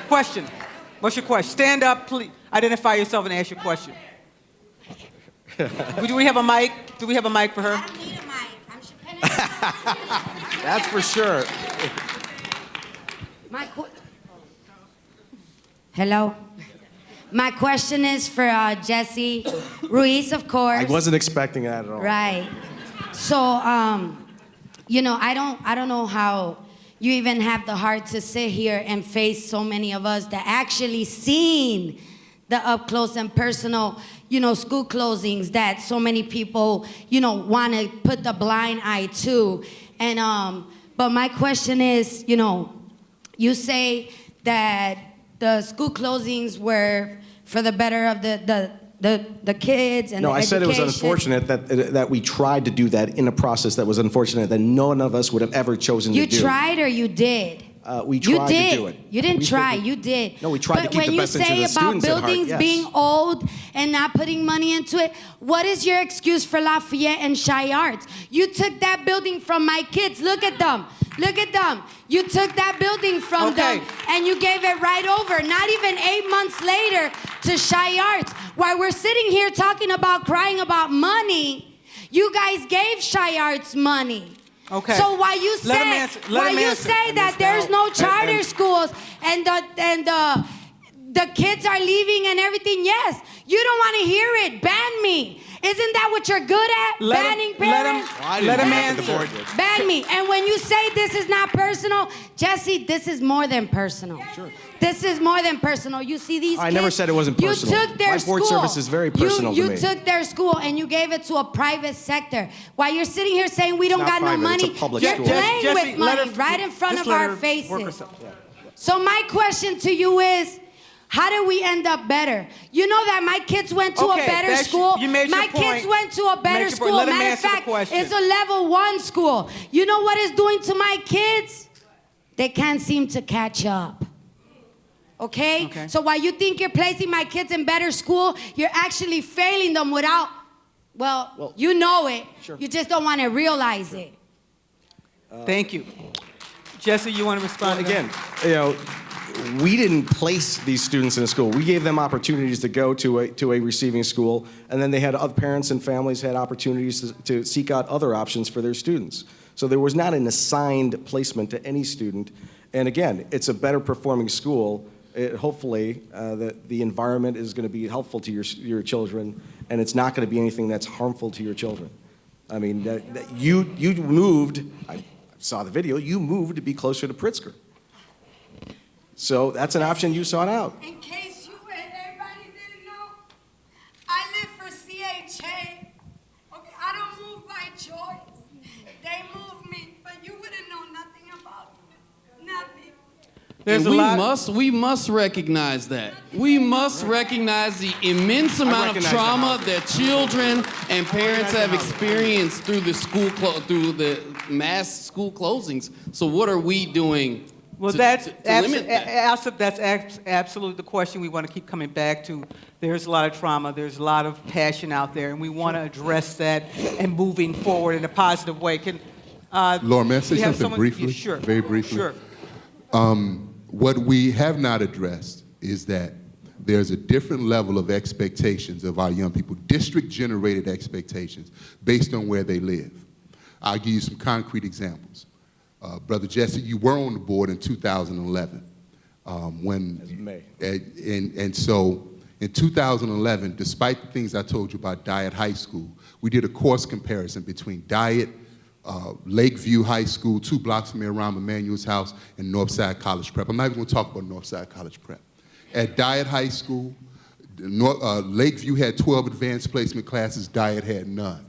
Question. What's your question? Stand up, please. Identify yourself and ask your question. Do we have a mic? Do we have a mic for her? I don't need a mic. I'm Chapena. That's for sure. Hello. My question is for Jesse Ruiz, of course. I wasn't expecting that at all. Right. So, you know, I don't know how you even have the heart to sit here and face so many of us that actually seen the up close and personal, you know, school closings that so many people, you know, want to put the blind eye to. And but my question is, you know, you say that the school closings were for the better of the kids and No, the I said it was education. unfortunate that we tried to do that in a process that was unfortunate that none of us would have ever chosen You to do. tried or you did? We tried you did. to do it. You didn't We try, figured- you did. No, we tried to But keep the when you best interest say of the about students at heart, buildings yes. being old and not putting money into it, what is your excuse for Lafayette and Shy Arts? You took that building from my kids. Look at them. Look at them. You took that building from them and you gave it right over, not even 8 months later, to Shy Arts. While we're sitting here talking about crying about money, you guys gave Shy Arts money. Okay. So why you Let him say answer. Let him answer. that there's no charter schools and the kids are leaving and everything? Yes, you don't want to hear it. Ban me. Isn't that what you're good at? Banning parents? Let him answer. Ban me. And when you say this is not personal, Jesse, this is more than personal. Sure. This is more than personal. You see these kids? I never said it wasn't personal. You took their My board school. service is very personal to you me. took their school and you gave it to a private sector. While you're sitting here saying we don't not got no private, it's money, a public you're school. playing Jesse, with let money her- right in front just of let our her work faces. herself. So my question to you is, how do we end up better? You know that my kids went to a better that's- school. you made your My kids point. went to a better Make your point. school. Let him Matter of answer the fact, question. it's a level 1 school. You know what it's doing to my kids? They can't seem to catch up. Okay? So while you think you're placing my kids in better school, you're actually failing them without, well you know it. Sure. You just don't want to realize it. Thank you. Jesse, you want to respond Again, you know, we didn't place these students in a school. We gave them opportunities to go to a receiving school, and then they had other parents and families had opportunities to seek out other options for their students. So there was not an assigned placement to any student. And again, it's a better performing school. Hopefully, the environment is going to be helpful to your children, and it's not going to be anything that's harmful to your children. I mean, you moved. I saw the video. You moved to be closer to Pritzker. So that's an option you sought out. In case everybody didn't know, I live for CHA. Okay, I don't move by choice. They move me, but you wouldn't know nothing about it. Nothing. There's We must recognize that. We must recognize the immense amount of recognize trauma the that children and parents have experienced through the through the mass school closings. So what are we doing? Well, to that's limit that? absolutely the question we want to keep coming back to. There's a lot of trauma. There's a lot of passion out there, and we want to address that and moving forward in a positive way. Can Laura, may I say we have something someone- briefly? Yeah, sure. Very briefly. Sure. What we have not addressed is that there's a different level of expectations of our young people, district-generated expectations based on where they live. I'll give you some concrete examples. Brother Jesse, you were on the board in 2011. May. And so in 2011, despite the things I told you about Dyett High School, we did a course comparison between Dyett, Lakeview High School, 2 blocks from Rahm Emanuel's house, and Northside College Prep. I'm not even going to talk about Northside College Prep. At Dyett High School, Lakeview had 12 advanced placement classes, Dyett had none.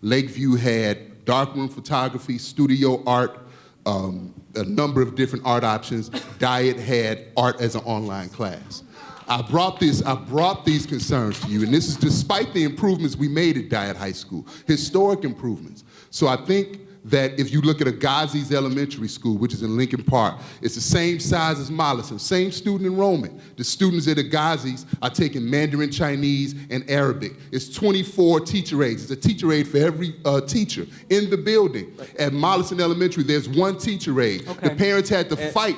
Lakeview had darkroom photography, studio art, a number of different art options. Dyett had art as an online class. I brought these concerns to you, and this is despite the improvements we made at Dyett High School, historic improvements. So I think that if you look at Agassiz Elementary School, which is in Lincoln Park, it's the same size as Mollison, same student enrollment. The students at Agassiz are taking Mandarin Chinese and Arabic. It's 24 teacher aides. It's a teacher aide for every teacher in the building. At Mollison Elementary, there's one teacher aide. Okay. The parents had to fight.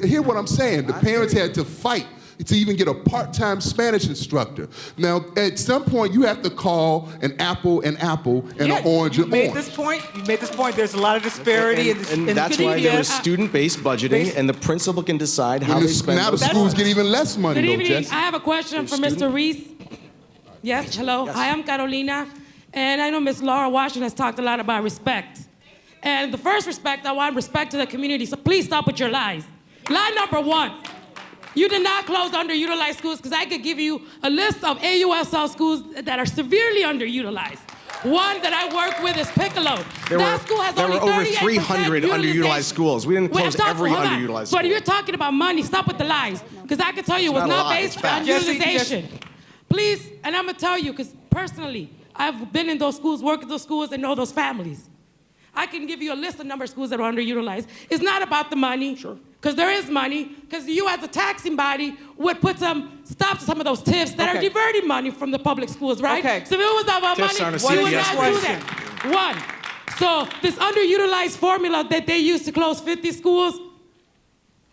Hear what I'm saying. The parents had to fight to even get a part-time Spanish instructor. Now, at some point, you have to call an apple and Yeah, an orange you and made orange. this point. You made this point. There's a lot of disparity in And the that's why there was CPS. student-based budgeting, and the principal can decide how When they the, spend now the those schools funds. get even less money, Good though, evening. Jesse. I have a question for Student? Mr. Reese. Yes, hello. Yes. Hi, I'm Carolina. And I know Ms. Laura Washington has talked a lot about respect. And the first respect, I want respect to the community. So please stop with your lies. Lie number one. You did not close underutilized schools because I could give you a list of AUSL schools that are severely underutilized. One that I work with is Piccolo. That school has there only were over 38% 300 underutilized utilization. schools. We didn't Wait, close I'm talking- every hold on. underutilized But school. you're talking about money. Stop with the lies. Because I can tell you it was not a not lie, it's based on fact. Jesse, utilization. Please, and I'm going to tell you, because personally, I've been in those schools, worked in those schools, and know those families. I can give you a list of number of schools that are underutilized. It's not about the money. Sure. Because there is money. Because you as a taxing body would put some stop to some of those tips that are Okay. diverting money from the public schools, right? Okay. So if it was about Tips money, aren't a we would CPS not do question. that. One. So this underutilized formula that they use to close 50 schools,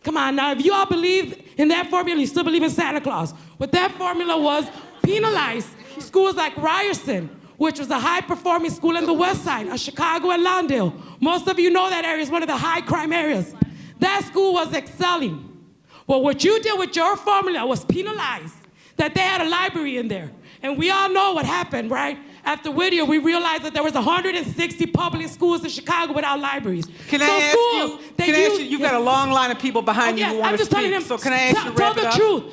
come on now, if you all believe in that formula, you still believe in Santa Claus. What that formula was, penalize schools like Ryerson, which was a high-performing school in the West Side of Chicago and Lawndale. Most of you know that area is one of the high-crime areas. That school was excelling. Well, what you did with your formula was penalize that they had a library in there. And we all know what happened, right? After Whittier, we realized that there was 160 public schools in Chicago without libraries. Can I So ask schools, you? they Can I ask use- you? You've got a long line of people behind you Yes, who want I'm to just telling speak. him. So can I ask you to Tell wrap it the up? truth.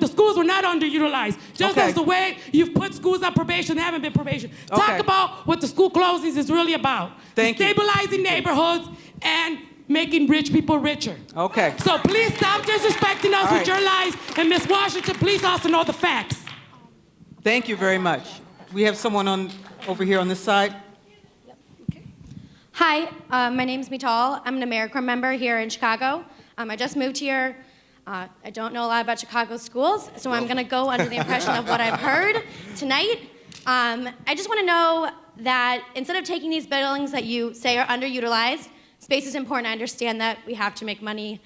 The schools were not underutilized. Just Okay. as the way you've put schools on probation, they haven't been probation. Okay. Talk about what the school closings is really about. Thank you. Stabilizing neighborhoods and making rich people richer. Okay. So please stop disrespecting us All with right. your lies. And Ms. Washington, please also know the facts. Thank you very much. We have someone over here on this side. Hi, my name's Mital. I'm an AmeriCorps member here in Chicago. I just moved here. I don't know a lot about Chicago schools, so I'm going to go under the impression of what I've heard tonight. I just want to know that instead of taking these buildings that you say are underutilized, space is important. I understand that we have to make money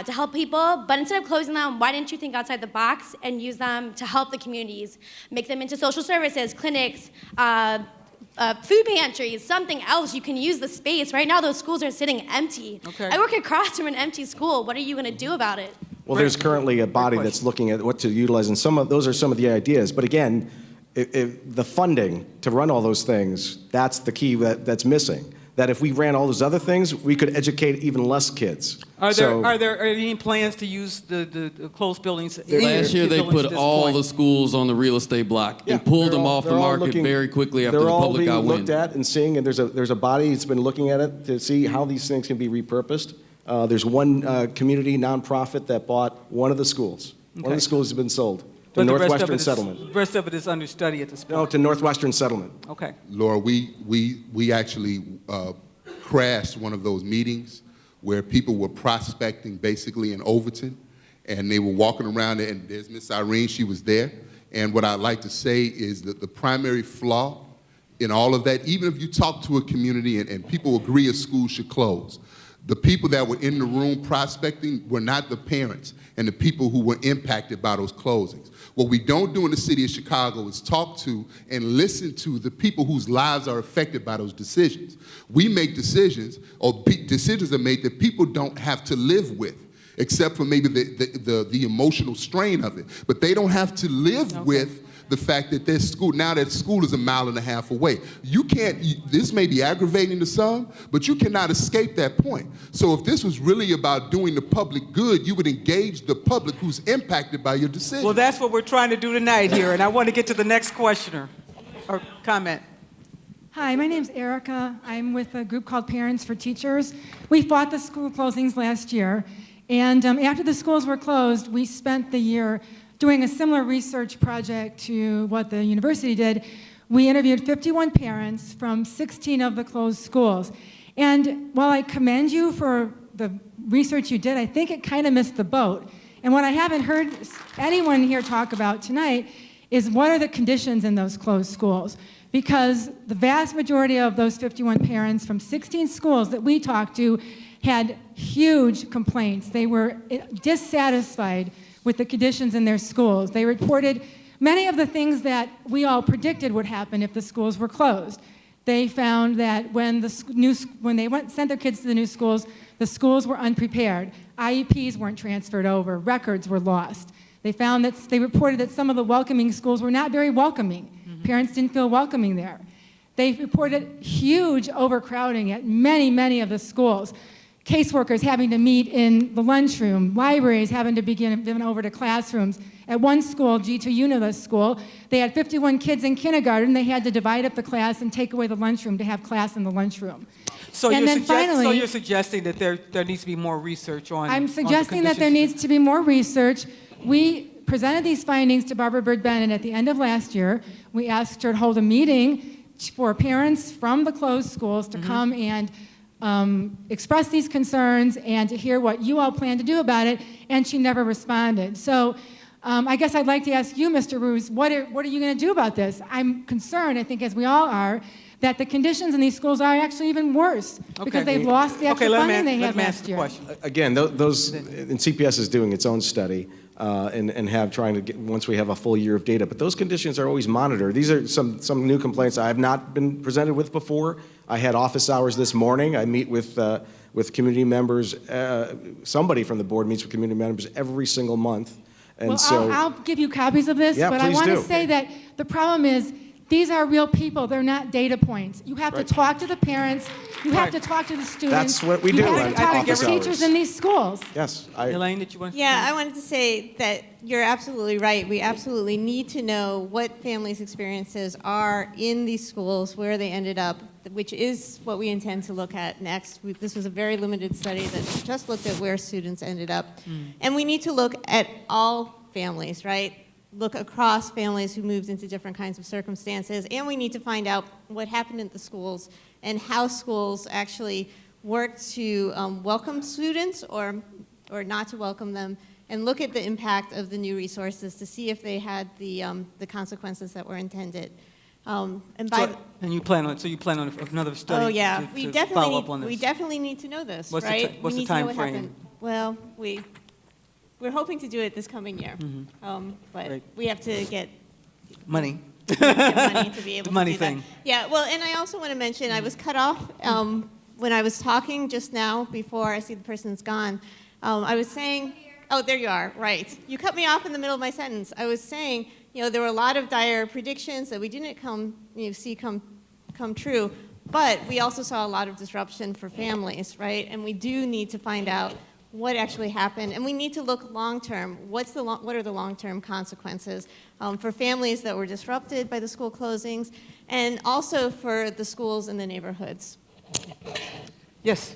to help people, but instead of closing them, why didn't you think outside the box and use them to help the communities, make them into social services, clinics, food pantries, something else? You can use the space. Right now, those schools are sitting empty. Okay. I work across from an empty school. What are you going to do about it? Well, there's currently a body that's looking at what to utilize, and those are some of the ideas. But again, the funding to run all those things, that's the key that's missing. That if we ran all those other things, we could educate even less kids. Are So- there any plans to use the closed buildings? Last year, they put all the schools on the real estate block and pulled them off the market very quickly after the public got They're all being wind. looked at and seeing, and there's a body that's been looking at it to see how these things can be repurposed. There's one community nonprofit that bought one of the schools. One of Okay. the schools has been sold to But the Northwestern Settlement. The rest of it is under study at this No, point. to Northwestern Settlement. Okay. Laura, we actually crashed one of those meetings where people were prospecting basically in Overton, and they were walking around there, and there's Miss Irene, she was there. And what I'd like to say is that the primary flaw in all of that, even if you talk to a community and people agree a school should close, the people that were in the room prospecting were not the parents and the people who were impacted by those closings. What we don't do in the city of Chicago is talk to and listen to the people whose lives are affected by those decisions. We make decisions, or decisions are made that people don't have to live with, except for maybe the emotional strain of it. But they don't have to live with the fact that their school, now that school is 1.5 miles away. You can't, this may be aggravating to some, but you cannot escape that point. So if this was really about doing the public good, you would engage the public who's impacted by your decision. Well, that's what we're trying to do tonight here, and I want to get to the next questioner or comment. Hi, my name's Erica. I'm with a group called Parents for Teachers. We fought the school closings last year, and after the schools were closed, we spent the year doing a similar research project to what the university did. We interviewed 51 parents from 16 of the closed schools, And while I commend you for the research you did, I think it kind of missed the boat. And what I haven't heard anyone here talk about tonight is what are the conditions in those closed schools? Because the vast majority of those 51 parents from 16 schools that we talked to had huge complaints. They were dissatisfied with the conditions in their schools. They reported many of the things that we all predicted would happen if the schools were closed. They found that when they sent their kids to the new schools, the schools were unprepared. IEPs weren't transferred over. Records were lost. They reported that some of the welcoming schools were not very welcoming. Parents didn't feel welcoming there. They reported huge overcrowding at many of the schools. Caseworkers having to meet in the lunchroom, libraries having to be given over to classrooms. At one school, G2 Univers School, they had 51 kids in kindergarten. They had to divide up the class and take away the lunchroom to have class in the lunchroom. So And you're, then finally- so you're suggesting that there needs to be more research on I'm on the suggesting that there conditions. needs to be more research. We presented these findings to Barbara Bird Bennett at the end of last year. We asked her to hold a meeting for parents from the closed schools to come and express these concerns and to hear what you all plan to do about it, and she never responded. So I guess I'd like to ask you, Mr. Roos, what are you going to do about this? I'm concerned, I think as we all are, that the conditions in these schools are actually even worse because they've lost the extra funding they had last year. Again, those, and CPS is doing its own study and trying to get, once we have a full year of data, but those conditions are always monitored. These are some new complaints I have not been presented with before. I had office hours this morning. I meet with community members. Somebody from the board meets with community members every single month. And Well, so, I'll give you copies of this, Yeah, but I please want to do. say that the problem is these are real people. They're not data points. You have Right. to talk to the parents. You have to talk to the students. That's what we do You have at to talk to office the teachers hours. in these schools. yes, Elaine, did you want to? Yeah, I wanted to say that you're absolutely right. We absolutely need to know what families' experiences are in these schools, where they ended up, which is what we intend to look at next. This was a very limited study that just looked at where students ended up. And we need to look at all families, right? Look across families who moved into different kinds of circumstances. And we need to find out what happened in the schools and how schools actually worked to welcome students or not to welcome them, and look at the impact of the new resources to see if they had the consequences that were intended. And You plan on another study? oh yeah, to we follow up on this? definitely need to know this, What's the right? ti- what's we the need to know time what frame? happened. Well, we're hoping to do it this coming year, but Great. we have to get Money. money to be able The money to do thing. that. Yeah, well, and I also want to mention, I was cut off when I was talking just now before I see the person's gone. I was saying, oh, there you are, right. You cut me off in the middle of my sentence. I was saying, there were a lot of dire predictions that we didn't see come true, but we also saw a lot of disruption for families, right? And we do need to find out what actually happened, and we need to look long-term. What are the long-term consequences for families that were disrupted by the school closings, and also for the schools in the neighborhoods? Yes.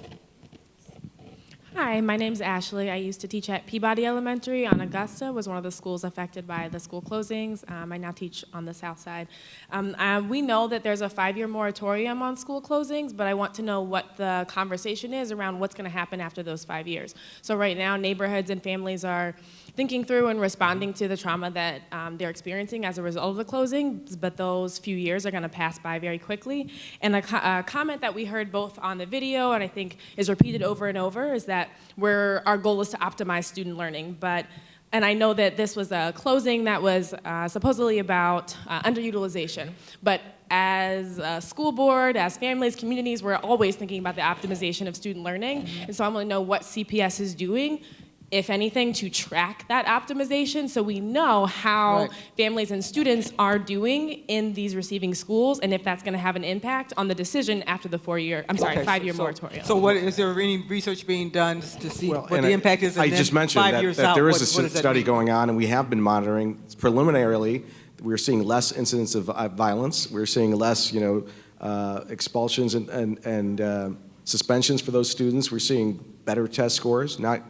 Hi, my name's Ashley. I used to teach at Peabody Elementary on Augusta, was one of the schools affected by the school closings. I now teach on the south side. We know that there's a 5-year moratorium on school closings, but I want to know what the conversation is around what's going to happen after those 5 years. So right now, neighborhoods and families are thinking through and responding to the trauma that they're experiencing as a result of the closing, but those few years are going to pass by very quickly. And a comment that we heard both on the video and I think is repeated over and over is that our goal is to optimize student learning. And I know that this was a closing that was supposedly about underutilization, but as a school board, as families, communities, we're always thinking about the optimization of student learning. And so I want to know what CPS is doing, if anything, to track that optimization so we know how Right. families and students are doing in these receiving schools and if that's going to have an impact on the decision after the 5-year moratorium. So is there any research being done to see Well, what and the impact is? I and then just mentioned 5 that, years that out, there is what a does that study mean? going on, and we have been monitoring. Preliminarily, we're seeing less incidents of violence. We're seeing less, expulsions and suspensions for those students. We're seeing better test scores, not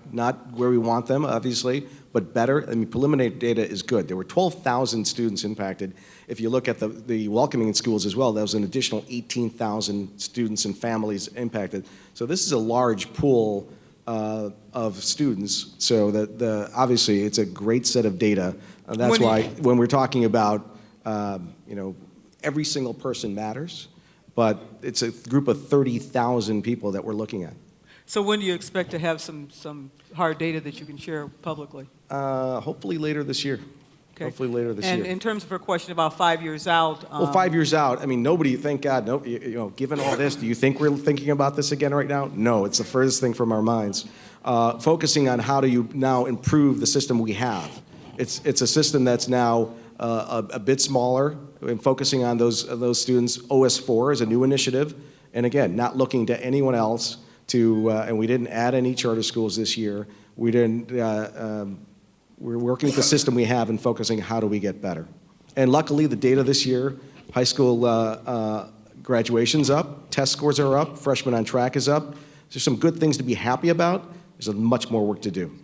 where we want them, obviously, but better. I mean, preliminary data is good. There were 12,000 students impacted. If you look at the welcoming schools as well, there was an additional 18,000 students and families impacted. So this is a large pool of students. So that obviously it's a great set of data. And that's why when we're talking about, every single person matters, but it's a group of 30,000 people that we're looking at. So when do you expect to have some hard data that you can share publicly? Hopefully later this year. Okay. Hopefully later this And year. in terms of her question about 5 years out. Well, 5 years out, I mean, nobody, thank God, no, given all this, do you think we're thinking about this again right now? No, it's the furthest thing from our minds. Focusing on how do you now improve the system we have. It's a system that's now a bit smaller, and focusing on those students. OS4 is a new initiative, and again, not looking to anyone else to, and we didn't add any charter schools this year. We didn't, we're working with the system we have and focusing how do we get better. And luckily, the data this year, high school graduation's up, test scores are up, freshman on track is up. There's some good things to be happy about. There's much more work to do.